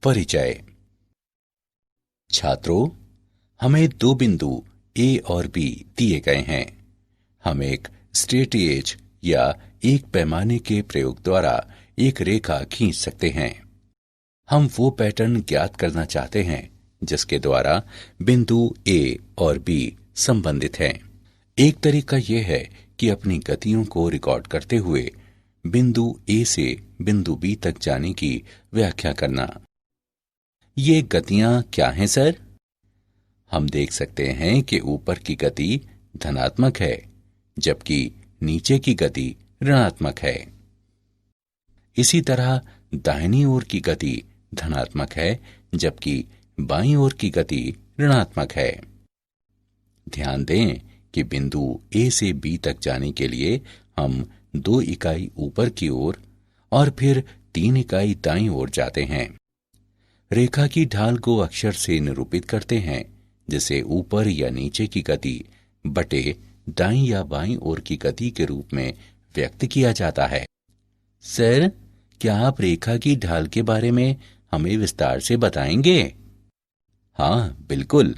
परिचय। छात्रों, हमें दो बिंदु ए और बी दिए गए हैं। हम एक स्ट्रेटएज या एक पैमाने के प्रयोग द्वारा एक रेखा खींच सकते हैं। हम वो पैटर्न ज्ञात करना चाहते हैं जिसके द्वारा बिंदु ए और बी संबंधित हैं। एक तरीका यह है कि अपनी गतियों को रिकॉर्ड करते हुए बिंदु ए से बिंदु बी तक जाने की व्याख्या करना। ये गतियां क्या हैं सर? हम देख सकते हैं कि ऊपर की गति धनात्मक है, जबकि नीचे की गति ऋणात्मक है। इसी तरह दाहिनी ओर की गति धनात्मक है, जबकि बाईं ओर की गति ऋणात्मक है। ध्यान दें कि बिंदु ए से बी तक जाने के लिए हम 2 इकाई ऊपर की ओर और फिर 3 इकाई दाईं ओर जाते हैं। रेखा की ढाल को अक्षर से निरूपित करते हैं, जिसे ऊपर या नीचे की गति बटे दाईं या बाईं ओर की गति के रूप में व्यक्त किया जाता है। सर, क्या आप रेखा की ढाल के बारे में हमें विस्तार से बताएंगे? हाँ, बिल्कुल।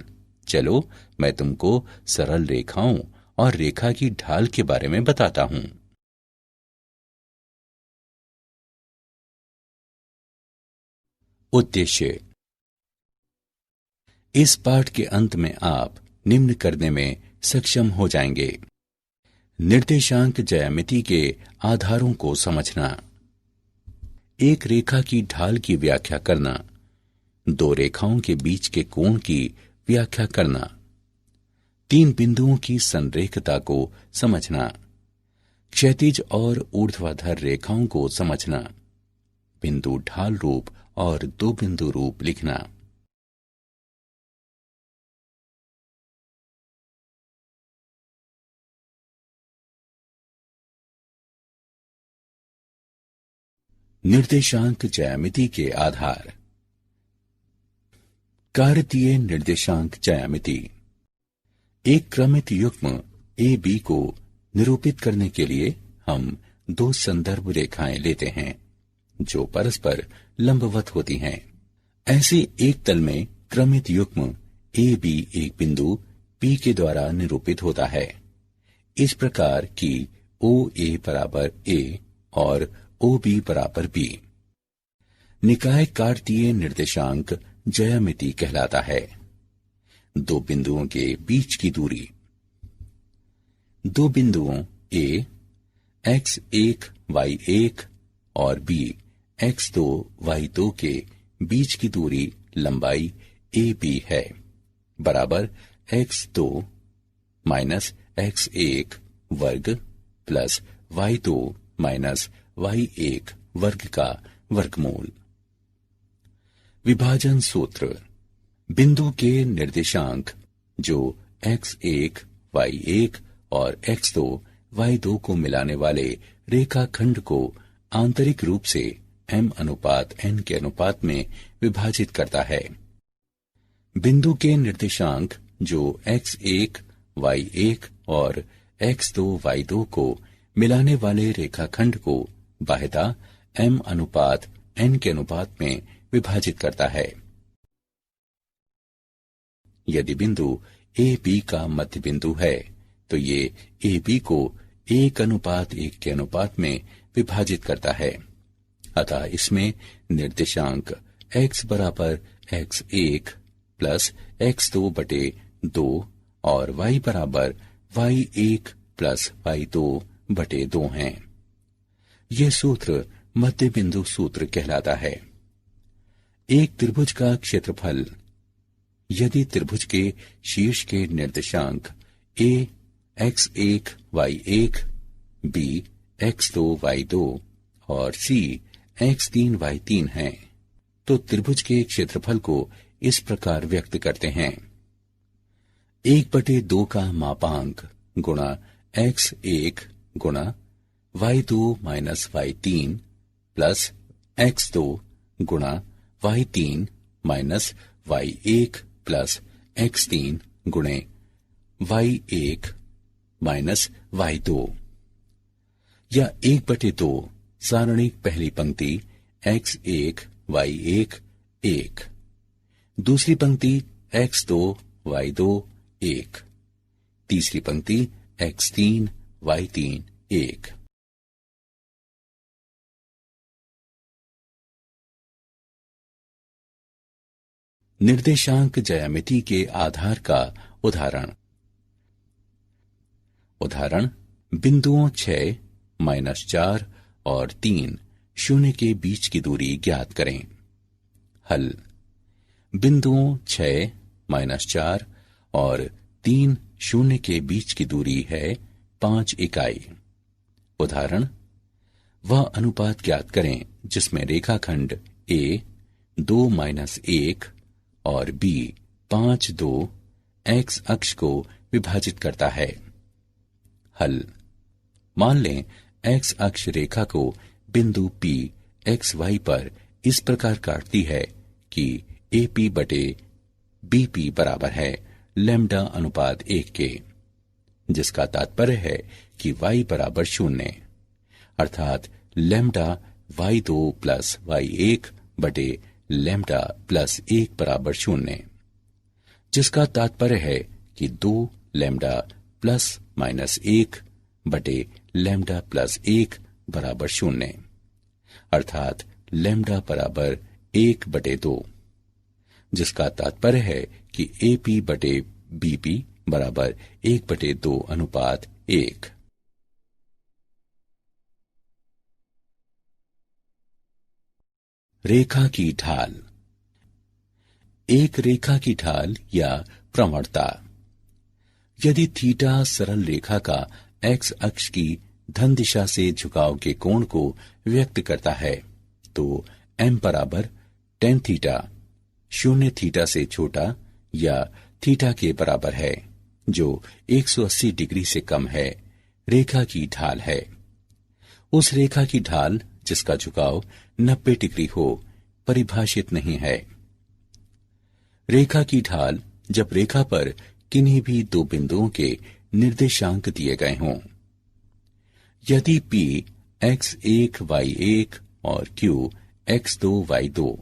चलो, मैं तुमको सरल रेखाओं और रेखा की ढाल के बारे में बताता हूं। उद्देश्य। इस पाठ के अंत में आप निम्न करने में सक्षम हो जाएंगे। निर्देशांक ज्यामिति के आधारों को समझना, एक रेखा की ढाल की व्याख्या करना, 2 रेखाओं के बीच के कोण की व्याख्या करना, 3 बिंदुओं की संरेखता को समझना, क्षैतिज और ऊर्ध्वाधर रेखाओं को समझना, बिंदु ढाल रूप और 2 बिंदु रूप लिखना। निर्देशांक ज्यामिति के आधार। कार्तीय निर्देशांक ज्यामिति। एक क्रमित युग्म ए बी को निरूपित करने के लिए हम 2 संदर्भ रेखाएं लेते हैं जो परस्पर लंबवत होती हैं। ऐसे एक तल में क्रमित युग्म ए बी एक बिंदु पी के द्वारा निरूपित होता है, इस प्रकार कि ओ ए बराबर ए और ओ बी बराबर बी। निकाय कार्तीय निर्देशांक ज्यामिति कहलाता है। 2 बिंदुओं के बीच की दूरी। 2 बिंदुओं ए x1 y1 और b x2 y2 के बीच की दूरी लंबाई ए बी है, बराबर x2 माइनस x1 वर्ग प्लस y2 माइनस y1 वर्ग का वर्गमूल। विभाजन सूत्र। बिंदु के निर्देशांक जो x1 y1 और x2 y2 को मिलाने वाले रेखाखंड को आंतरिक रूप से m/n के अनुपात में विभाजित करता है। बिंदु के निर्देशांक जो x1 y1 और x2 y2 को मिलाने वाले रेखाखंड को बाह्यता m/n के अनुपात में विभाजित करता है। यदि बिंदु ए बी का मध्य बिंदु है तो ये ए बी को 1:1 के अनुपात में विभाजित करता है। अतः इसमें निर्देशांक x बराबर x1 प्लस x2 बटे 2 और y बराबर y1 प्लस y2 बटे 2 हैं। यह सूत्र मध्य बिंदु सूत्र कहलाता है। एक त्रिभुज का क्षेत्रफल। यदि त्रिभुज के शीर्ष के निर्देशांक a x1 y1, b x2 y2 और c x3 y3 हैं, तो त्रिभुज के क्षेत्रफल को इस प्रकार व्यक्त करते हैं: 1/2 का मापांक गुणा x1 गुणा y2 minus y3 plus x2 गुणा y3 minus y1 plus x3 गुणे y1 माइनस y2, या 1/2 सारणिक पहली पंक्ति x1 y1 1। दूसरी पंक्ति x2 y2 1। तीसरी पंक्ति x3 y3 1। निर्देशांक ज्यामिति के आधार का उदाहरण। उदाहरण, बिंदुओं 6, -4 और 3 शून्य के बीच की दूरी ज्ञात करें। हल, बिंदुओं 6, -4 और 3 शून्य के बीच की दूरी है 5 इकाई। उदाहरण, वह अनुपात ज्ञात करें जिसमें रेखाखंड A 2-1 और B 5-2 x अक्ष को विभाजित करता है। हल, मान लें x अक्ष रेखा को बिंदु P XY पर इस प्रकार काटती है कि AP बटे BP बराबर है लैम्ब्डा अनुपात 1 के, जिसका तात्पर्य है कि y बराबर 0, अर्थात लैम्ब्डा y2 प्लस y1 बटे लैम्ब्डा प्लस 1 बराबर 0, जिसका तात्पर्य है कि 2 लैम्ब्डा प्लस -1 बटे लैम्ब्डा प्लस 1 बराबर 0, अर्थात लैम्ब्डा बराबर 1 बटे 2, जिसका तात्पर्य है कि AP बटे BP बराबर 1 बटे 2 अनुपात 1। रेखा की ढाल। एक रेखा की ढाल या प्रवणता। यदि थीटा सरल रेखा का x अक्ष की धन दिशा से झुकाव के कोण को व्यक्त करता है तो m बराबर tan थीटा 0 थीटा से छोटा या थीटा के बराबर है, जो 180 डिग्री से कम है, रेखा की ढाल है। उस रेखा की ढाल जिसका झुकाव 90 डिग्री हो परिभाषित नहीं है। रेखा की ढाल जब रेखा पर किन्हीं भी दो बिंदुओं के निर्देशांक दिए गए हों। यदि P x1 y1 और Q x2 y2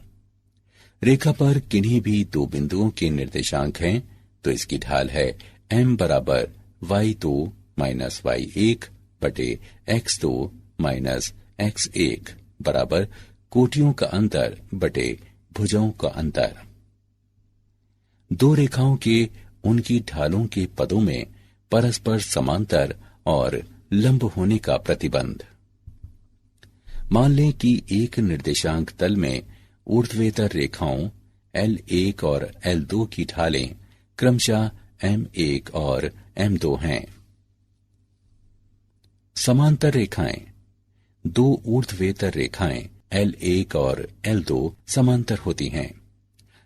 रेखा पर किन्हीं भी दो बिंदुओं के निर्देशांक हैं तो इसकी ढाल है m बराबर y2 माइनस y1 बटे x2 माइनस x1 बराबर कोटियों का अंतर बटे भुजाओं का अंतर। दो रेखाओं के उनकी ढालों के पदों में परस्पर समांतर और लंब होने का प्रतिबंध। मान लें कि एक निर्देशांक तल में ऊर्ध्वेतर रेखाओं L1 और L2 की ढालें क्रमशः M1 और M2 हैं। समांतर रेखाएं। दो ऊर्ध्वेतर रेखाएं L1 और L2 समांतर होती हैं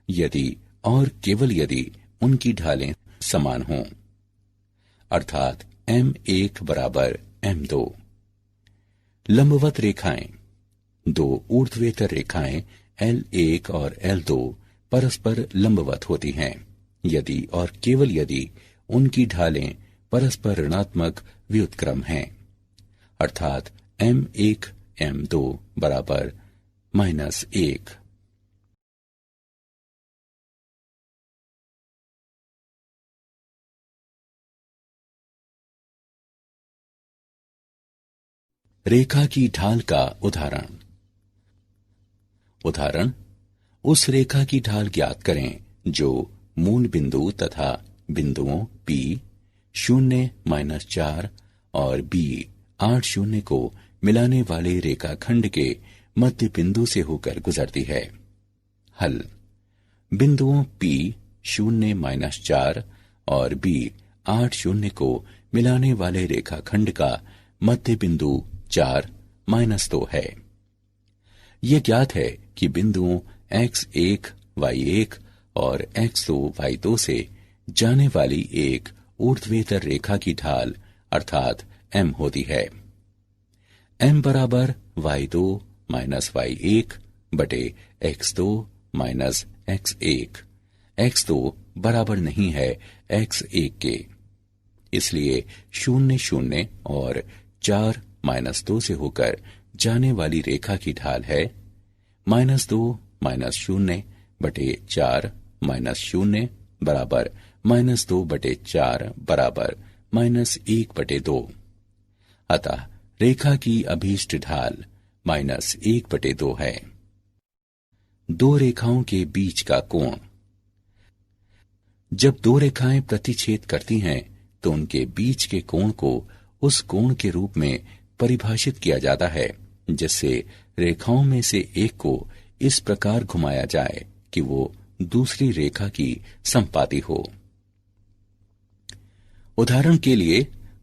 यदि और केवल यदि उनकी ढालें समान हों, अर्थात M1 बराबर M2। लंबवत रेखाएं। दो ऊर्ध्वेतर रेखाएं L1 और L2 परस्पर लंबवत होती हैं यदि और केवल यदि उनकी ढालें परस्पर ऋणात्मक व्युत्क्रम हैं, अर्थात M1 M2 बराबर -1। रेखा की ढाल का उदाहरण। उदाहरण, उस रेखा की ढाल ज्ञात करें जो मूल बिंदु तथा बिंदुओं P 0-4 और B 8-0 को मिलाने वाले रेखाखंड के मध्य बिंदु से होकर गुजरती है। हल, बिंदुओं P 0-4 और B 8-0 को मिलाने वाले रेखाखंड का मध्य बिंदु 4-2 है। यह ज्ञात है कि बिंदुओं x1 y1 और x2 y2 से जाने वाली एक ऊर्ध्वेतर रेखा की ढाल अर्थात m होती है। m बराबर y2 माइनस y1 बटे x2 माइनस x1। x2 बराबर नहीं है x1 के, इसलिए 0-0 और 4-2 से होकर जाने वाली रेखा की ढाल है -2 -0 बटे 4 माइनस 0 बराबर -2 बटे 4 बराबर -1 बटे 2। अतः रेखा की अभीष्ट ढाल -1 बटे 2 है। दो रेखाओं के बीच का कोण। जब दो रेखाएं प्रतिच्छेद करती हैं तो उनके बीच के कोण को उस कोण के रूप में परिभाषित किया जाता है जिससे रेखाओं में से एक को इस प्रकार घुमाया जाए कि वो दूसरी रेखा की समपाती हो। उदाहरण के लिए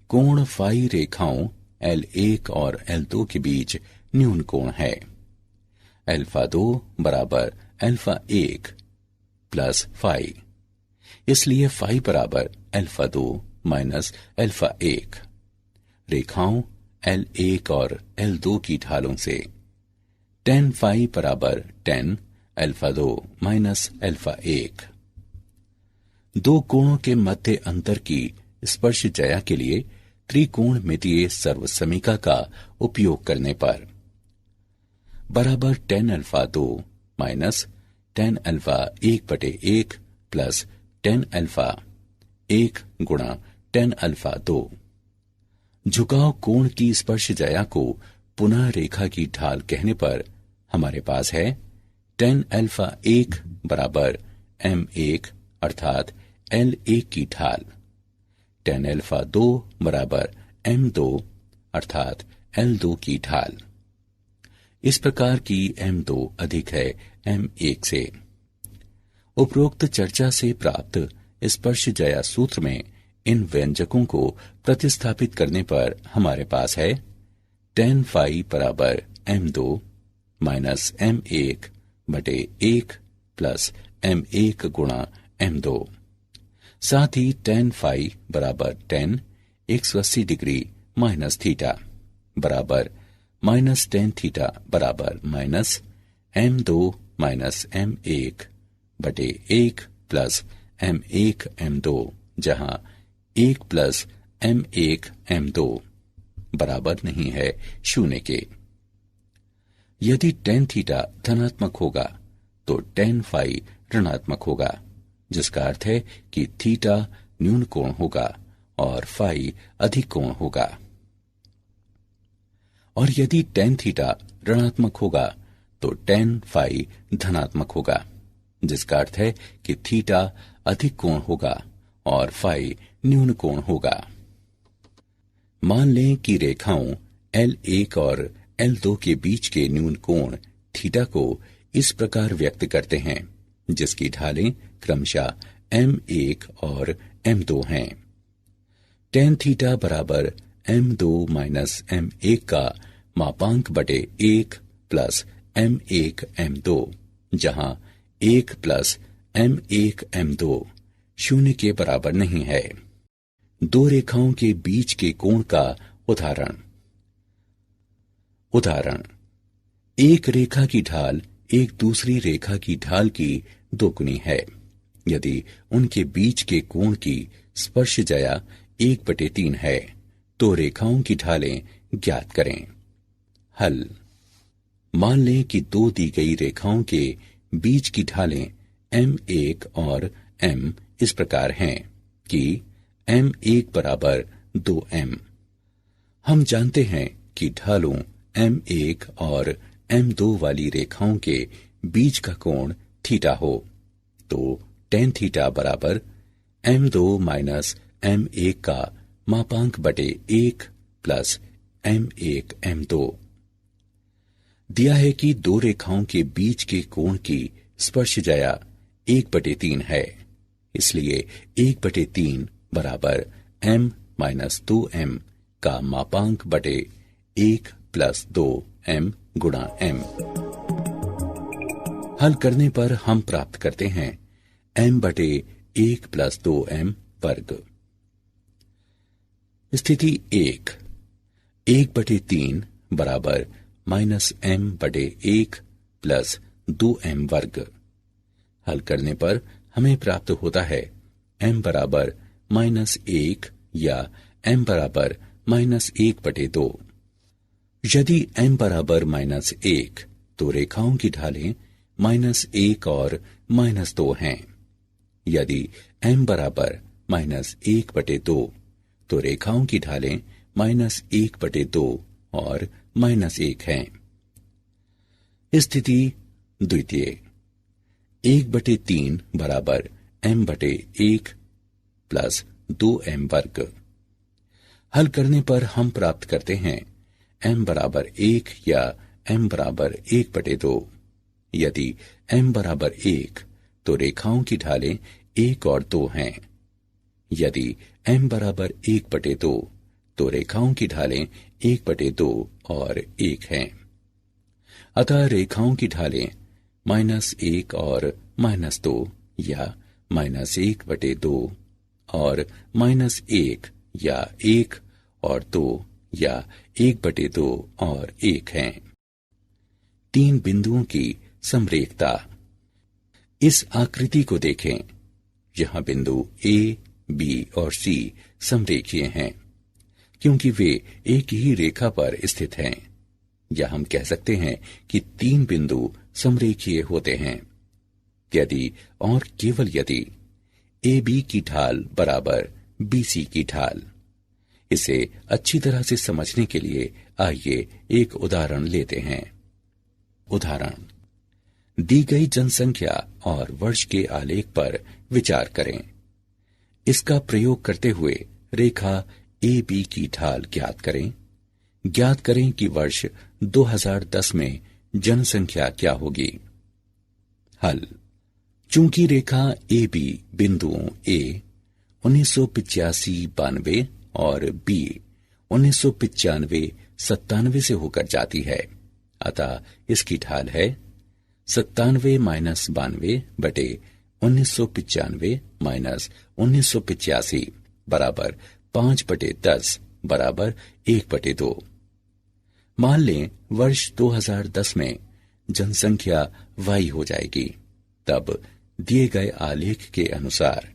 कोण फाई रेखाओं L1 और L2 के बीच न्यून कोण है। α2 बराबर α1 प्लस फाई, इसलिए फाई बराबर α2 माइनस α1। रेखाओं L1 और L2 की ढालों से tan फाई बराबर tan α2 माइनस α1। दो कोणों के मध्य अंतर की स्पर्श ज्या के लिए त्रिकोणमितीय सर्वसमीका का उपयोग करने पर बराबर tan α2 माइनस tan α1 बटे 1 प्लस tan α1 गुणा tan α2। झुकाव कोण की स्पर्श ज्या को पुनः रेखा की ढाल कहने पर हमारे पास है tan α1 बराबर m1 अर्थात L1 की ढाल, tan α2 बराबर m2 अर्थात L2 की ढाल। इस प्रकार की m2 अधिक है m1 से। उपरोक्त चर्चा से प्राप्त स्पर्श ज्या सूत्र में इन व्यंजकों को प्रतिस्थापित करने पर हमारे पास है tan फाई बराबर m2 माइनस m1 बटे 1 प्लस m1 गुणा m2। साथ ही tan फाई बराबर tan 180 डिग्री माइनस थीटा बराबर माइनस tan थीटा बराबर माइनस m2 माइनस m1 बटे 1 प्लस m1 m2, जहां 1 प्लस m1 m2 बराबर नहीं है 0 के। यदि tan थीटा धनात्मक होगा तो tan फाई ऋणात्मक होगा, जिसका अर्थ है कि थीटा न्यून कोण होगा और फाई अधिक कोण होगा। और यदि tan थीटा ऋणात्मक होगा तो tan फाई धनात्मक होगा, जिसका अर्थ है कि थीटा अधिक कोण होगा और फाई न्यून कोण होगा। मान लें कि रेखाओं L1 और L2 के बीच के न्यून कोण थीटा को इस प्रकार व्यक्त करते हैं, जिसकी ढालें क्रमशः m1 और m2 हैं। tan थीटा बराबर m2 माइनस m1 का मापांक बटे 1 प्लस m1 m2, जहां 1 प्लस m1 m2 0 के बराबर नहीं है। दो रेखाओं के बीच के कोण का उदाहरण एक रेखा की ढाल एक दूसरी रेखा की ढाल की दोगुनी है यदि उनके बीच के कोण की स्पर्श ज्या 1/3 है तो रेखाओं की ढालें ज्ञात करें। हल। मान लें कि दो दी गई रेखाओं के बीच की ढालें m1 और m इस प्रकार हैं कि m1 बराबर 2m। हम जानते हैं कि ढालों m1 और m2 वाली रेखाओं के बीच का कोण थीटा हो तो tan थीटा बराबर m2 माइनस m1 का मापांक बटे 1 प्लस m1 m2। दिया है कि दो रेखाओं के बीच के कोण की स्पर्श ज्या 1/3 है, इसलिए 1/3 बराबर m माइनस 2m का मापांक बटे 1 प्लस 2m गुणा m। हल करने पर हम प्राप्त करते हैं m बटे 1 प्लस 2m वर्ग। स्थिति 1/3 बराबर माइनस m बटे 1 प्लस 2m वर्ग। हल करने पर हमें प्राप्त होता है m बराबर -1 या m बराबर -1/2। यदि m बराबर -1 तो रेखाओं की ढालें -1 और -2 हैं। यदि m बराबर -1/2 तो रेखाओं की ढालें -1/2 और -1 हैं। स्थिति द्वितीय, 1/3 बराबर m/1 प्लस 2m वर्ग। हल करने पर हम प्राप्त करते हैं m बराबर 1 या m बराबर 1/2। यदि m बराबर 1 तो रेखाओं की ढालें 1 और 2 हैं। यदि m बराबर 1/2 तो रेखाओं की ढालें 1/2 और 1 हैं। अतः रेखाओं की ढालें -1 और -2 या -1/2 और -1 या 1 और 2 या 1/2 और 1 हैं। 3 बिंदुओं की समरेखता। इस आकृति को देखें। यहां बिंदु A, B और C समरेखीय हैं क्योंकि वे एक ही रेखा पर स्थित हैं। या हम कह सकते हैं कि 3 बिंदु समरेखीय होते हैं यदि और केवल यदि AB की ढाल बराबर BC की ढाल। इसे अच्छी तरह से समझने के लिए आइए एक उदाहरण लेते हैं। उदाहरण, दी गई जनसंख्या और वर्ष के आलेख पर विचार करें। इसका प्रयोग करते हुए रेखा AB की ढाल ज्ञात करें। ज्ञात करें कि वर्ष 2010 में जनसंख्या क्या होगी। हल। चूंकि रेखा AB बिंदुओं A 1985-92 और B 1995-97 से होकर जाती है, अतः इसकी ढाल है 97-92 बटे 1995 - 1985 बराबर 5/10 बराबर 1/2। मान लें वर्ष 2010 में जनसंख्या y हो जाएगी। तब दिए गए आलेख के अनुसार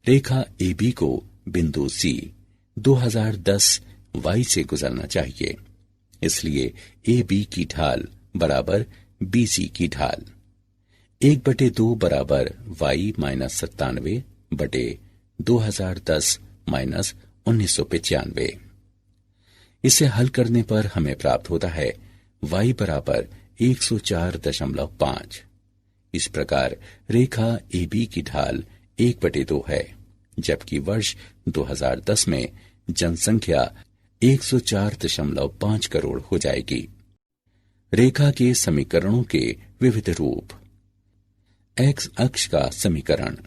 रेखा AB को बिंदु C 2010 y से गुजरना चाहिए। इसलिए AB की ढाल बराबर BC की ढाल 1/2 बराबर y - 97 बटे 2010 - 1995। इसे हल करने पर हमें प्राप्त होता है y बराबर 104.5। इस प्रकार रेखा AB की ढाल 1/2 है, जबकि वर्ष 2010 में जनसंख्या 104.5 करोड़ हो जाएगी। रेखा के समीकरणों के विविध रूप। x अक्ष का समीकरण।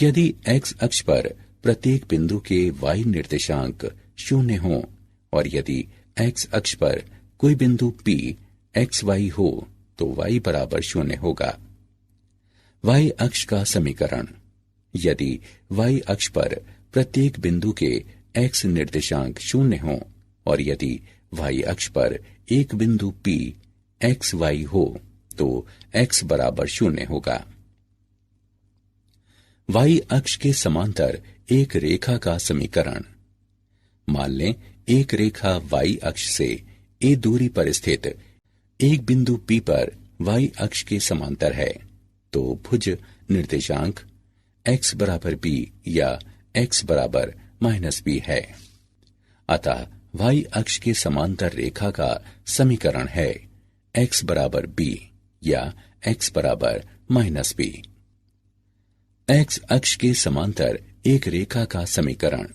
यदि x अक्ष पर प्रत्येक बिंदु के y निर्देशांक 0 हों और यदि x अक्ष पर कोई बिंदु P xy हो तो y बराबर 0 होगा। y अक्ष का समीकरण। यदि y अक्ष पर प्रत्येक बिंदु के x निर्देशांक 0 हों और यदि y अक्ष पर एक बिंदु P xy हो तो x बराबर 0 होगा। y अक्ष के समांतर एक रेखा का समीकरण। मान लें एक रेखा y अक्ष से a दूरी पर स्थित एक बिंदु P पर y अक्ष के समांतर है, तो भुज निर्देशांक x बराबर b या x बराबर -b है। अतः y अक्ष के समांतर रेखा का समीकरण है x बराबर b या x बराबर -b। x अक्ष के समांतर एक रेखा का समीकरण।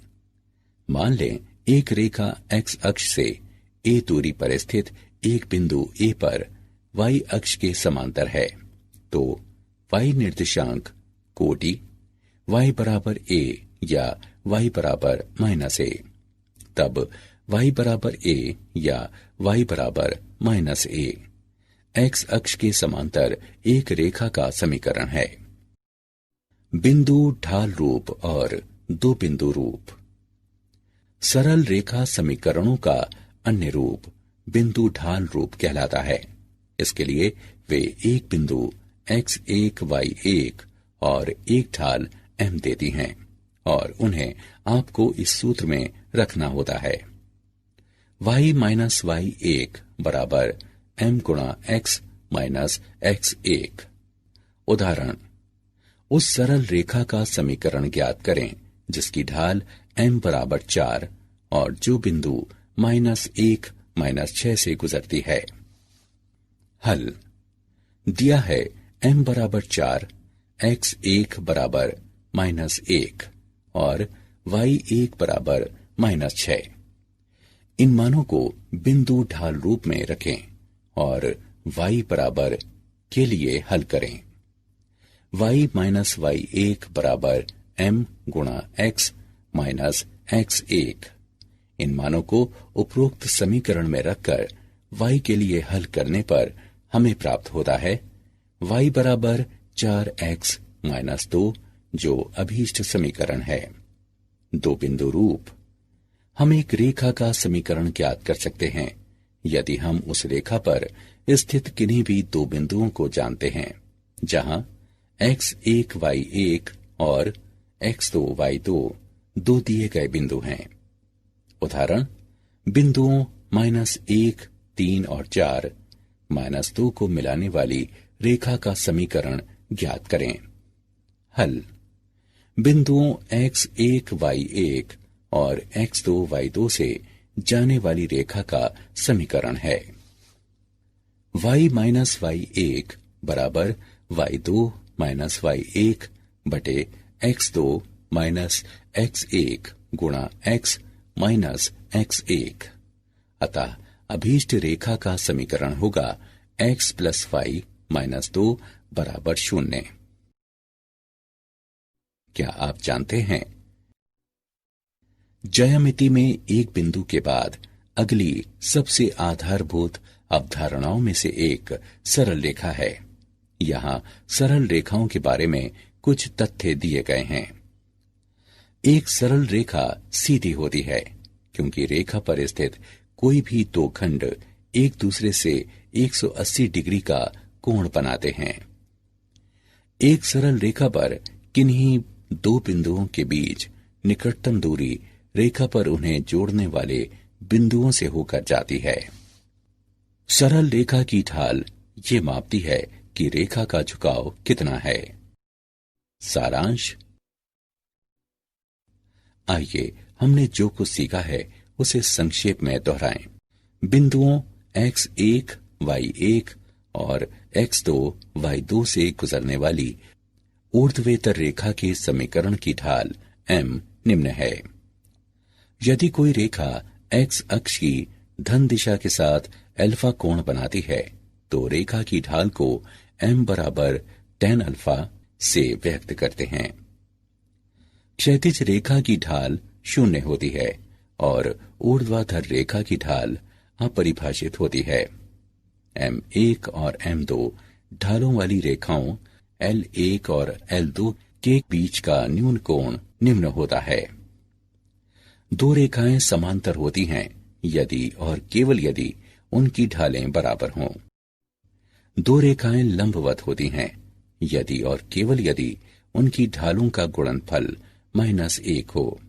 मान लें एक रेखा x अक्ष से a दूरी पर स्थित एक बिंदु A पर y अक्ष के समांतर है, तो y निर्देशांक कोटि y बराबर a या y बराबर -a। तब y बराबर a या y बराबर -a x अक्ष के समांतर एक रेखा का समीकरण है। बिंदु ढाल रूप और दो बिंदु रूप। सरल रेखा समीकरणों का अन्य रूप बिंदु ढाल रूप कहलाता है। इसके लिए वे एक बिंदु x1 y1 और एक ढाल m देती हैं और उन्हें आपको इस सूत्र में रखना होता है। y - y1 बराबर m गुणा x माइनस x1। उदाहरण, उस सरल रेखा का समीकरण ज्ञात करें जिसकी ढाल m बराबर 4 और जो बिंदु -1 -6 से गुजरती है। हल। दिया है m बराबर 4, x1 बराबर -1 और y1 बराबर -6। इन मानों को बिंदु ढाल रूप में रखें और y बराबर के लिए हल करें। y माइनस y1 बराबर m गुणा x माइनस x1। इन मानों को उपरोक्त समीकरण में रखकर y के लिए हल करने पर हमें प्राप्त होता है y बराबर 4x माइनस 2, जो अभीष्ट समीकरण है। दो बिंदु रूप। हम एक रेखा का समीकरण ज्ञात कर सकते हैं यदि हम उस रेखा पर स्थित किन्हीं भी दो बिंदुओं को जानते हैं जहां x1 y1 और x2 y2 दो दिए गए बिंदु हैं। उदाहरण, बिंदुओं -1, 3 और 4 -2 को मिलाने वाली रेखा का समीकरण ज्ञात करें। हल। बिंदुओं x1 y1 और x2 y2 से जाने वाली रेखा का समीकरण है y माइनस y1 बराबर y2 माइनस y1 बटे x2 माइनस x1 गुणा x माइनस x1। अतः अभीष्ट रेखा का समीकरण होगा x प्लस y माइनस 2 बराबर 0। क्या आप जानते हैं, ज्यामिति में एक बिंदु के बाद अगली सबसे आधारभूत अवधारणाओं में से एक सरल रेखा है। यहां सरल रेखाओं के बारे में कुछ तथ्य दिए गए हैं। एक सरल रेखा सीधी होती है क्योंकि रेखा पर स्थित कोई भी दो खंड एक दूसरे से 180 डिग्री का कोण बनाते हैं। एक सरल रेखा पर किन्हीं दो बिंदुओं के बीच निकटतम दूरी रेखा पर उन्हें जोड़ने वाले बिंदुओं से होकर जाती है। सरल रेखा की ढाल ये मापती है कि रेखा का झुकाव कितना है। सारांश। आइए हमने जो कुछ सीखा है उसे संक्षेप में दोहराएं। बिंदुओं x1 y1 और x2 y2 से गुजरने वाली ऊर्ध्वेतर रेखा के समीकरण की ढाल m निम्न है। यदि कोई रेखा x अक्ष की धन दिशा के साथ अल्फा कोण बनाती है तो रेखा की ढाल को m बराबर tan अल्फा से व्यक्त करते हैं। क्षैतिज रेखा की ढाल 0 होती है और ऊर्ध्वाधर रेखा की ढाल अपरिभाषित होती है। m1 और m2 ढालों वाली रेखाओं L1 और L2 के बीच का न्यून कोण निम्न होता है। दो रेखाएं समांतर होती हैं यदि और केवल यदि उनकी ढालें बराबर हों। दो रेखाएं लंबवत होती हैं यदि और केवल यदि उनकी ढालों का गुणनफल -1 हो।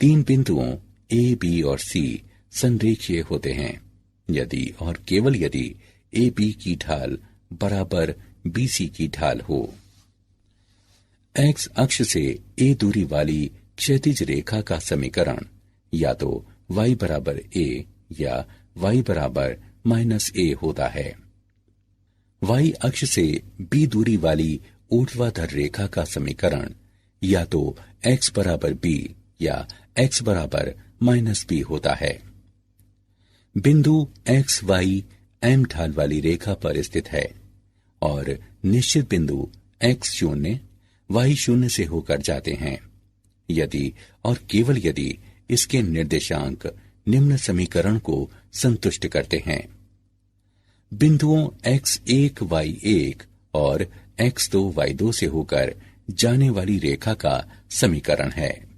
तीन बिंदुओं A, B और C संरेखीय होते हैं यदि और केवल यदि AB की ढाल बराबर BC की ढाल हो। X अक्ष से A दूरी वाली क्षैतिज रेखा का समीकरण या तो y बराबर a या y बराबर -a होता है। y अक्ष से b दूरी वाली ऊर्ध्वाधर रेखा का समीकरण या तो x बराबर b या x बराबर -b होता है। बिंदु x y m ढाल वाली रेखा पर स्थित है और निश्चित बिंदु x0 y0 से होकर जाते हैं यदि और केवल यदि इसके निर्देशांक निम्न समीकरण को संतुष्ट करते हैं। बिंदुओं x1 y1 और x2 y2 से होकर जाने वाली रेखा का समीकरण है।